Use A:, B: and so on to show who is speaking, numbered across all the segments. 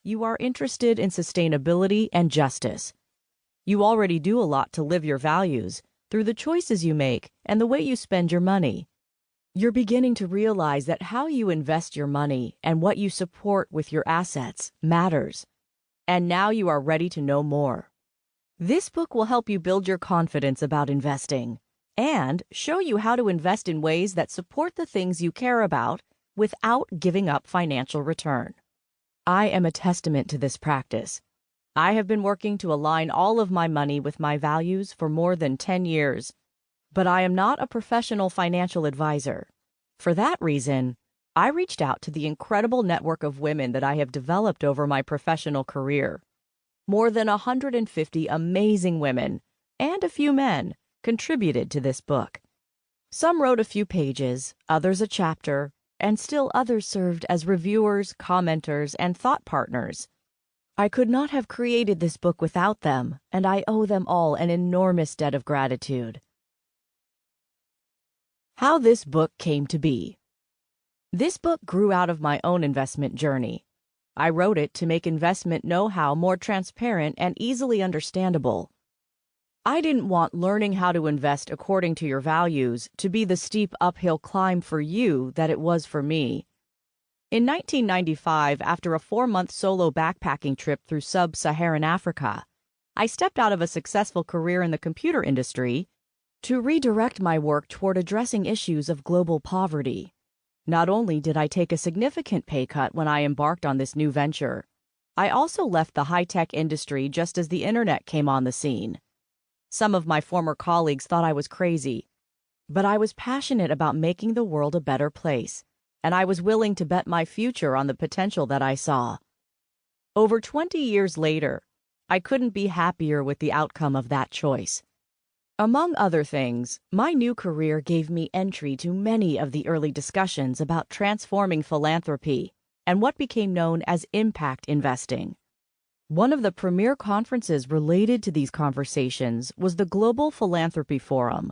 A: you are interested in sustainability and justice. You already do a lot to live your values through the choices you make and the way you spend your money. You're beginning to realize that how you invest your money and what you support with your assets matters. And now you are ready to know more. This book will help you build your confidence about investing and show you how to invest in ways that support the things you care about without giving up financial return. I am a testament to this practice. I have been working to align all of my money with my values for more than 10 years, but I am not a professional financial advisor. For that reason, I reached out to the incredible network of women that I have developed over my professional career. More than 150 amazing women and a few men contributed to this book. Some wrote a few pages, others a chapter, and still others served as reviewers, commenters, and thought partners. I could not have created this book without them, and I owe them all an enormous debt of gratitude. How this book came to be. This book grew out of my own investment journey. I wrote it to make investment know-how more transparent and easily understandable. I didn't want learning how to invest according to your values to be the steep uphill climb for you that it was for me. In 1995, after a 4-month solo backpacking trip through sub-Saharan Africa, I stepped out of a successful career in the computer industry to redirect my work toward addressing issues of global poverty. Not only did I take a significant pay cut when I embarked on this new venture, I also left the high-tech industry just as the internet came on the scene. Some of my former colleagues thought I was crazy, but I was passionate about making the world a better place, and I was willing to bet my future on the potential that I saw. Over 20 years later, I couldn't be happier with the outcome of that choice. Among other things, my new career gave me entry to many of the early discussions about transforming philanthropy and what became known as impact investing. One of the premier conferences related to these conversations was the Global Philanthropy Forum.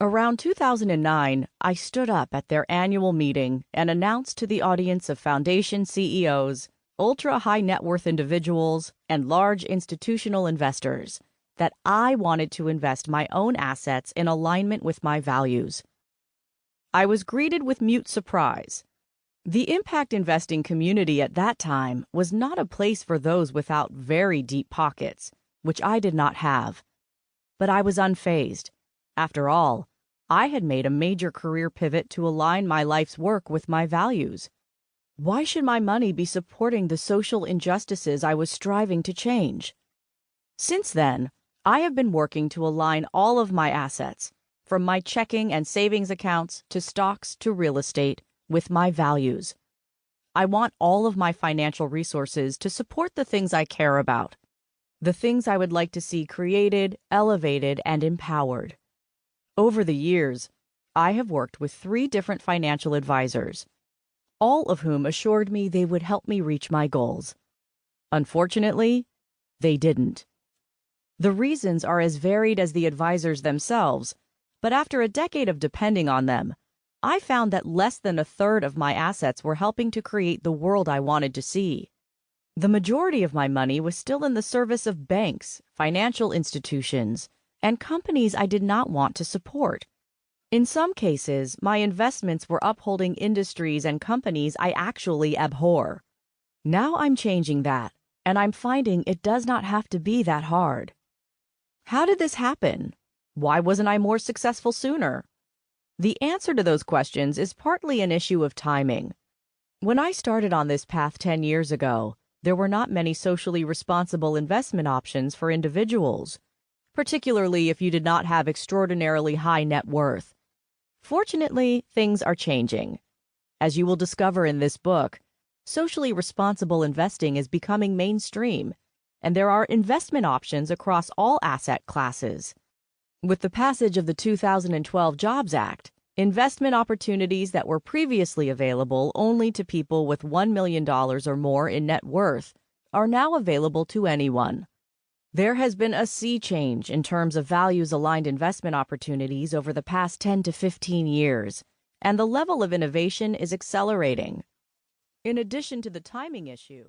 A: Around 2009, I stood up at their annual meeting and announced to the audience of foundation CEOs, ultra-high net worth individuals, and large institutional investors that I wanted to invest my own assets in alignment with my values. I was greeted with mute surprise. The impact investing community at that time was not a place for those without very deep pockets, which I did not have. But I was unfazed. After all, I had made a major career pivot to align my life's work with my values. Why should my money be supporting the social injustices I was striving to change? Since then, I have been working to align all of my assets, from my checking and savings accounts to stocks to real estate, with my values. I want all of my financial resources to support the things I care about, the things I would like to see created, elevated, and empowered. Over the years, I have worked with 3 different financial advisors, all of whom assured me they would help me reach my goals. Unfortunately, they didn't. The reasons are as varied as the advisors themselves, but after a decade of depending on them, I found that less than a third of my assets were helping to create the world I wanted to see. The majority of my money was still in the service of banks, financial institutions, and companies I did not want to support. In some cases, my investments were upholding industries and companies I actually abhor. Now I'm changing that, and I'm finding it does not have to be that hard. How did this happen? Why wasn't I more successful sooner? The answer to those questions is partly an issue of timing. When I started on this path 10 years ago, there were not many socially responsible investment options for individuals, particularly if you did not have extraordinarily high net worth. Fortunately, things are changing. As you will discover in this book, socially responsible investing is becoming mainstream, and there are investment options across all asset classes. With the passage of the 2012 Jobs Act, investment opportunities that were previously available only to people with $1 million or more in net worth are now available to anyone. There has been a sea change in terms of values-aligned investment opportunities over the past 10 to 15 years, and the level of innovation is accelerating. In addition to the timing issue,